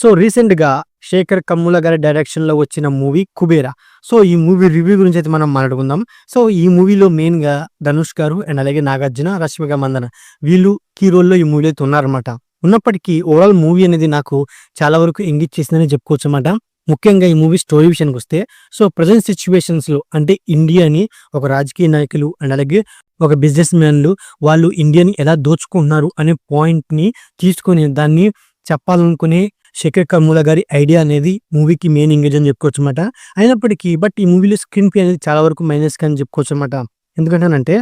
So రీసెంట్‌గా 'శేఖర్ కమ్ముల' గారి డైరెక్షన్‌లో వచ్చిన మూవీ 'కుబేర'. సో ఈ మూవీ రివ్యూ గురించి అయితే మనం మాట్లాడుకుందాం. సో ఈ మూవీలో మెయిన్‌గా ధనుష్ గారు అండ్ అలాగే నాగార్జున, రష్మిక మందన వీళ్ళు కీ రోల్‌లో ఈ మూవీలో అయితే ఉన్నారన్నమాట. ఉన్నప్పటికీ ఓవరాల్ మూవీ అనేది నాకు చాలా వరకు ఎంగేజ్ చేసిందనే చెప్పుకోవచ్చన్నమాట. ముఖ్యంగా ఈ మూవీ స్టోరీ విషయానికొస్తే సో ప్రెజెంట్ సిట్యుయేషన్స్‌లో అంటే ఇండియాని ఒక రాజకీయ నాయకులు అండ్ అలాగే ఒక బిజినెస్ మ్యాన్‌లు వాళ్ళు ఇండియాని ఎలా దోచుకుంటున్నారు అనే పాయింట్‌ని తీసుకొని దాన్ని చెప్పాలనుకునే 'శేఖర్ కమ్ముల' గారి ఐడియా అనేది మూవీకి మెయిన్ ఎంగేజ్ అని చెప్పుకోవచ్చన్నమాట. అయినప్పటికీ ఈ మూవీలో స్క్రీన్ ప్లే అనేది చాలా వరకు మైనస్‌గా అని చెప్పుకోవచ్చన్నమాట. ఎందుకంటానంటే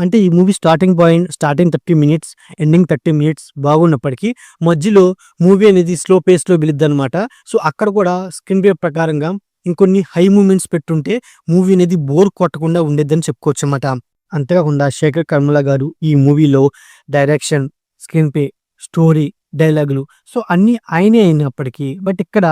అంటే ఈ movie starting 30 minutes, ending 30 minutes బాగున్నప్పటికీ మధ్యలో మూవీ అనేది స్లో పేస్‌లో వెళ్ళిద్దనమాట. సో అక్కడ కూడా స్క్రీన్ ప్లే ప్రకారంగా ఇంకొన్ని హై మూవ్‌మెంట్స్ పెట్టుంటే మూవీ అనేది బోర్ కొట్టకుండా ఉండేదని చెప్పుకోవచ్చన్నమాట. అంతేకాకుండా 'శేఖర్ కమ్ముల' గారు ఈ మూవీలో డైరెక్షన్, స్క్రీన్ ప్లే, స్టోరీ, డైలాగులు సో అన్నీ ఆయనే అయినప్పటికీ ఇక్కడ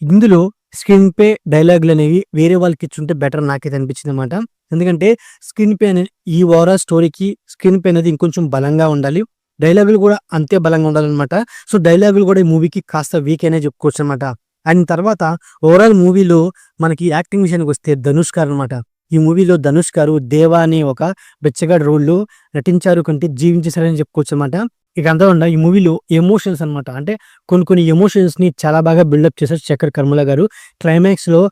ఇందులో స్క్రీన్ ప్లే, డైలాగులనేవి వేరే వాళ్ళకిచ్చుంటే బెటర్ నాకైతే అనిపించిందనమాట. ఎందుకంటే స్క్రీన్ ప్లే అనేది ఈ ఓవరాల్ స్టోరీకి స్క్రీన్ ప్లే అనేది ఇంకొంచెం బలంగా ఉండాలి. డైలాగులు కూడా అంతే బలంగా ఉండాలనమాట. సో డైలాగులు కూడా ఈ మూవీకి కాస్త వీక్ అనే చెప్పుకోవచ్చు అనమాట. అండ్ తర్వాత ఓవరాల్ మూవీలో మనకి యాక్టింగ్ విషయానికి వస్తే ధనుష్ గారు అనమాట. ఈ మూవీలో ధనుష్ గారు దేవా అనే ఒక బెచ్చగాడు రోల్‌లో నటించారు కంటే జీవించేశారని చెప్పుకోవచ్చు అనమాట. అంతేకాకుండా ఈ మూవీలో ఎమోషన్స్ అనమాట. అంటే కొన్ని ఎమోషన్స్‌ని చాలా బాగా బిల్డప్ చేశారు 'శేఖర్ కమ్ముల' గారు. క్లైమాక్స్‌లో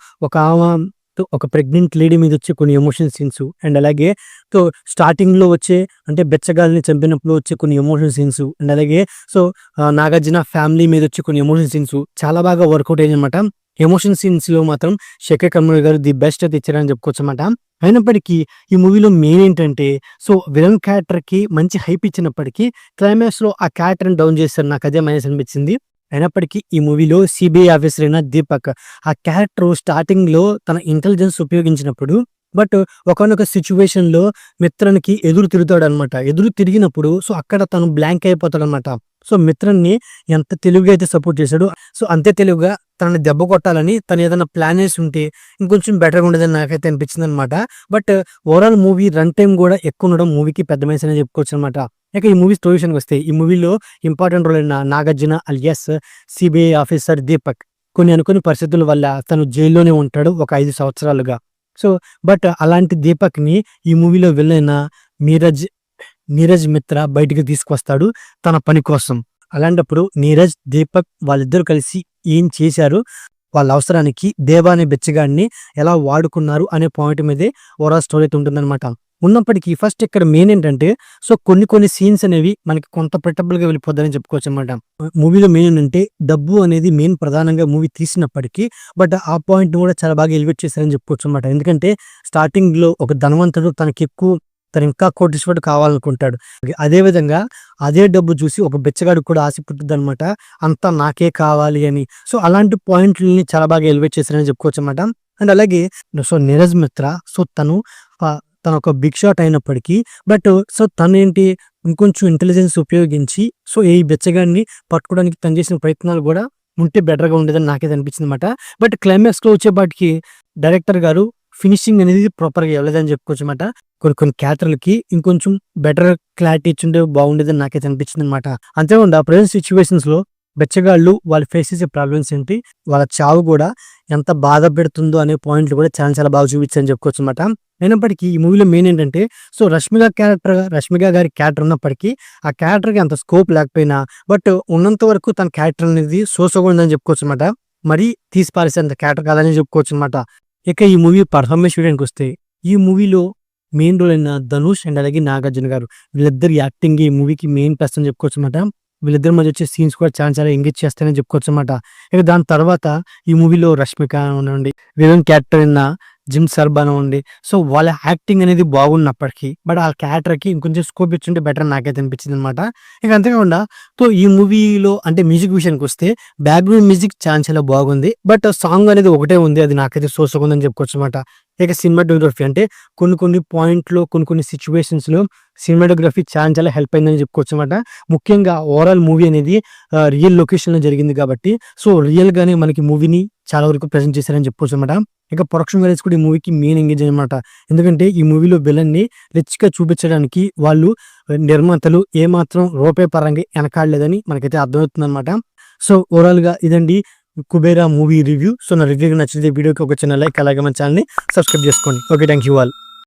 ఒక ప్రెగ్నెంట్ లేడీ మీద వచ్చే కొన్ని ఎమోషన్ సీన్స్ అండ్ అలాగే స్టార్టింగ్‌లో వచ్చే అంటే బెచ్చగాల్ని చంపినప్పుడు వచ్చే కొన్ని ఎమోషన్ సీన్స్ అండ్ అలాగే నాగార్జున ఫ్యామిలీ మీద వచ్చే కొన్ని ఎమోషన్ సీన్స్ చాలా బాగా వర్కౌట్ అయ్యాయన్నమాట. ఎమోషన్ సీన్స్‌లో మాత్రం 'శేఖర్ కమ్ముల' గారు ది బెస్ట్ అయితే ఇచ్చారని చెప్పుకోవచ్చన్నమాట. అయినప్పటికీ ఈ మూవీలో మెయిన్ ఏంటంటే విలన్ క్యారెక్టర్‌కి మంచి హైప్ ఇచ్చినప్పటికీ క్లైమాక్స్‌లో ఆ క్యారెక్టర్‌ని డౌన్ చేశారు. నాకు అదే మైనస్ అనిపించింది. అయినప్పటికీ ఈ మూవీలో సిబిఐ ఆఫీసర్ అయిన దీపక్ ఆ క్యారెక్టర్ స్టార్టింగ్‌లో తన ఇంటెలిజెన్స్ ఉపయోగించినప్పుడు ఒకానొక సిట్యుయేషన్‌లో మిత్రన్‌కి ఎదురు తిరుగుతాడనమాట. ఎదురు తిరిగినప్పుడు అక్కడ తను బ్లాంక్ అయిపోతాడనమాట. మిత్రన్ని ఎంత తెలివిగా అయితే సపోర్ట్ చేశాడో అంతే తెలివిగా తనని దెబ్బ కొట్టాలని తను ఏదైనా ప్లాన్ చేసి ఉంటే ఇంకొంచెం బెటర్‌గా ఉండేదని నాకైతే అనిపించిందనమాట. ఓవరాల్ మూవీ రన్ టైమ్ కూడా ఎక్కువ ఉండడం మూవీకి పెద్ద మైనస్ అనే చెప్పుకోవచ్చనమాట. ఈ మూవీ స్టోరీ విషయానికొస్తే ఈ మూవీలో ఇంపార్టెంట్ రోల్ అయిన Nagarjuna alias CBI officer Deepak కొన్ని అనుకోని పరిస్థితుల వల్ల తను జైల్లోనే ఉంటాడు ఒక 5 సంవత్సరాలుగా. అలాంటి దీపక్‌ని ఈ మూవీలో విలన్ నీరజ్ మిత్రా బయటికి తీసుకొస్తాడు తన పని కోసం. అలాంటప్పుడు నీరజ్, దీపక్ వాళ్ళిద్దరూ కలిసి ఏం చేశారు, వాళ్ళ అవసరానికి దేవా అనే బెచ్చగాడిని ఎలా వాడుకున్నారు అనే పాయింట్ మీదే ఓవరాల్ స్టోరీ అయితే ఉంటుందన్నమాట. ఉన్నప్పటికీ ఇక్కడ మెయిన్ ఏంటంటే కొన్ని సీన్స్ అనేవి మనకి కొంత కంఫర్టబుల్‌గా వెళ్ళిపోద్దని చెప్పుకోవచ్చన్నమాట. మూవీలో మెయిన్ ఏంటంటే డబ్బు అనేది మెయిన్ ప్రధానంగా మూవీ తీసినప్పటికీ ఆ పాయింట్‌ని కూడా చాలా బాగా ఎలివేట్ చేశారని చెప్పుకోవచ్చన్నమాట. ఎందుకంటే స్టార్టింగ్‌లో ఒక ధనవంతుడు తను ఇంకా కోటీశ్వరుడు కావాలనుకుంటాడు. అదే విధంగా అదే డబ్బు చూసి ఒక బెచ్చగాడికి కూడా ఆశ పుట్టుద్దనమాట. అంతా నాకే కావాలి అని. అలాంటి పాయింట్లని చాలా బాగా ఎలివేట్ చేశారని చెప్పుకోవచ్చన్నమాట. అండ్ అలాగే నీరజ్ మిత్రా తను ఒక బిగ్ షాట్ అయినప్పటికీ తనేంటి ఇంకొంచెం ఇంటెలిజెన్స్ ఉపయోగించి ఈ బెచ్చగాడిని పట్టుకోవడానికి తను చేసిన ప్రయత్నాలు కూడా ఉంటే బెటర్‌గా ఉండేదని నాకైతే అనిపించిందన్నమాట. క్లైమాక్స్‌లో వచ్చేపాటికి డైరెక్టర్ గారు ఫినిషింగ్ అనేది ప్రాపర్‌గా ఇవ్వలేదని చెప్పుకోవచ్చన్నమాట. కొన్ని క్యారెక్టర్‌లకి ఇంకొంచెం బెటర్ క్లారిటీ ఇచ్చుంటే బాగుండేదని నాకైతే అనిపించిందన్నమాట. అంతేకాకుండా ప్రెజెంట్ సిట్యుయేషన్స్‌లో బెచ్చగాళ్ళు వాళ్ళు ఫేస్ చేసే ప్రాబ్లమ్స్ ఏంటి, వాళ్ళ చావు కూడా ఎంత బాధ పెడుతుందో అనే పాయింట్లు కూడా చాలా చాలా బాగా చూపించారని చెప్పుకోవచ్చన్నమాట. అయినప్పటికీ ఈ మూవీలో మెయిన్ ఏంటంటే రష్మిక గారి క్యారెక్టర్ ఉన్నప్పటికీ ఆ క్యారెక్టర్‌కి అంత స్కోప్ లేకపోయినా ఉన్నంత వరకు తన క్యారెక్టర్ అనేది సోసోగా ఉందని చెప్పుకోవచ్చన్నమాట. మరీ తీసి పారేసేంత క్యారెక్టర్ కాదని చెప్పుకోవచ్చన్నమాట. ఈ మూవీ పర్ఫార్మెన్స్ విషయానికొస్తే ఈ మూవీలో మెయిన్ రోల్ అయిన ధనుష్ అండ్ అలాగే నాగార్జున గారు వీళ్ళిద్దరి యాక్టింగ్ ఈ మూవీకి మెయిన్ ప్లస్ అని చెప్పుకోవచ్చన్నమాట. వీళ్ళిద్దరి మధ్య వచ్చే సీన్స్ కూడా చాలా చాలా ఎంగేజ్ చేస్తాయని చెప్పుకోవచ్చన్నమాట. దాని తర్వాత ఈ మూవీలో రష్మిక అనండి, విలన్ క్యారెక్టర్ అయిన జిమ్ సర్బ్ అనండి వాళ్ళ యాక్టింగ్ అనేది బాగున్నప్పటికీ ఆ క్యారెక్టర్‌కి ఇంకొంచెం స్కోప్ ఇచ్చుంటే బెటర్ నాకైతే అనిపించిందనమాట. అంతేకాకుండా ఈ మూవీలో అంటే మ్యూజిక్ విషయానికి వస్తే బ్యాక్‌గ్రౌండ్ మ్యూజిక్ చాలా చాలా బాగుంది. సాంగ్ అనేది ఒకటే ఉంది. అది నాకైతే సోసోగా ఉందని చెప్పుకోవచ్చన్నమాట. సినిమాటోగ్రఫీ అంటే కొన్ని పాయింట్‌లో కొన్ని సిట్యుయేషన్స్‌లో సినిమాటోగ్రఫీ చాలా చాలా హెల్ప్ అయిందని చెప్పుకోవచ్చన్నమాట. ముఖ్యంగా ఓవరాల్ మూవీ అనేది రియల్ లొకేషన్‌లో జరిగింది కాబట్టి రియల్‌గానే మనకి మూవీని చాలా వరకు ప్రెజెంట్ చేశారని చెప్పుకోవచ్చన్నమాట. ప్రొడక్షన్ వాల్యూస్ కూడా ఈ మూవీకి మెయిన్ ఎంగేజ్ అనమాట. ఎందుకంటే ఈ మూవీలో విలన్ని రిచ్‌గా చూపించడానికి వాళ్ళు నిర్మాతలు ఏమాత్రం రూపాయి పరంగా వెనకాడలేదని మనకైతే అర్థమవుతుందన్నమాట. సో ఓవరాల్గా ఇదండి కుబేరా మూవీ రివ్యూ. సో నా రివ్యూకి నచ్చితే వీడియోకి ఒక చిన్న లైక్, అలాగే మన ఛానల్ని సబ్స్క్రైబ్ చేసుకోండి. Okay, thank you all.